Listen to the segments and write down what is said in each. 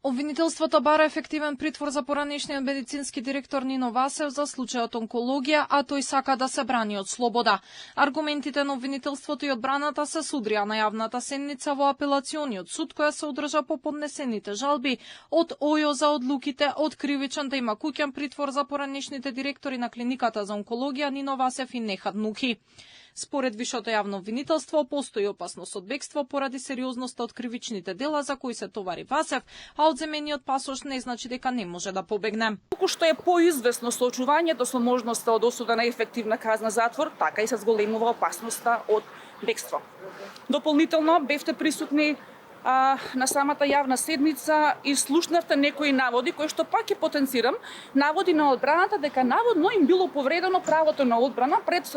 Обвинителството бара ефективен притвор за поранешниот медицински директор Нино Васев за случајот онкологија, а тој сака да се брани од слобода. Аргументите на обвинителството и одбраната се судрија на јавната седница во апелациониот суд, која се одржа по поднесените жалби од ОЈО за одлуките од кривичен да има куќен притвор за поранешните директори на клиниката за онкологија Нино Васев и Нехат Нухи. Според вишото јавно обвинителство, постои опасност од бегство поради сериозноста од кривичните дела за кои се товари Васев, а одземениот пасош не значи дека не може да побегне. Колку што е поизвестно соочувањето со можноста од осуда на ефективна казна затвор, така и се зголемува опасноста од бегство. Дополнително бевте присутни на самата јавна седница и слушнавте некои наводи кои што пак ќе потенцирам, наводи на одбраната дека наводно им било повредено правото на одбрана пред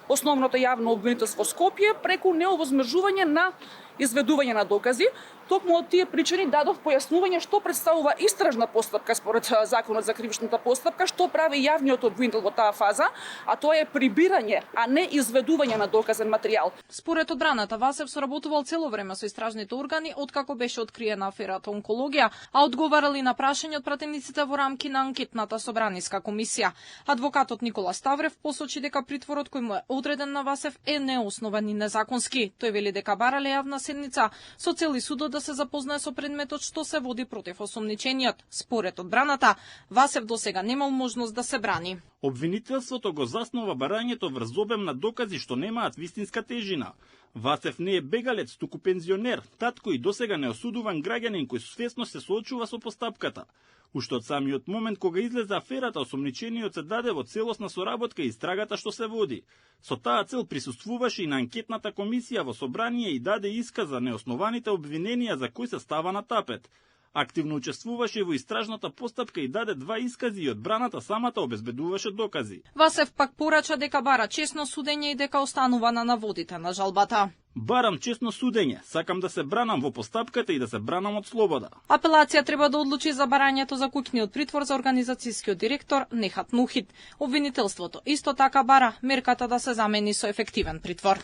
основното јавно обвинителство Скопје преку неовозможување на изведување на докази. Токму од тие причини дадов појаснување што представува истражна постапка според Законот за кривичната постапка, што прави јавниот обвинител во таа фаза, а тоа е прибирање, а не изведување на доказен материјал. Според одбраната, Васев соработувал цело време со истражните органи откако беше откриена аферата онкологија, а одговарали на прашање од пратениците во рамки на анкетната собраниска комисија. Адвокатот Никола Ставрев посочи дека притворот кој му е одреден на Васев е неоснован и незаконски. Тој вели дека барале јавна седница со цел и судот да се запознае со предметот што се води против осомничениот. Според одбраната, Васев досега немал можност да се брани. Обвинителството го заснова барањето врз обем на докази што немаат вистинска тежина. Васев не е бегалец, туку пензионер, татко и досега неосудуван граѓанин кој свесно се соочува со постапката. Уште од самиот момент кога излезе аферата, осомничениот се даде во целосна соработка и истрагата што се води. Со таа цел присуствуваше и на анкетната комисија во собрание и даде исказ за неоснованите обвиненија за кои се става на тапет. Активно учествуваше во истражната постапка и даде 2 искази и одбраната самата обезбедуваше докази. Васев пак порача дека бара честно судење и дека останува на наводите на жалбата. Барам честно судење, сакам да се бранам во постапката и да се бранам од слобода. Апелација треба да одлучи за барањето за куќниот притвор за организацијскиот директор Нехат Нухит. Обвинителството исто така бара мерката да се замени со ефективен притвор.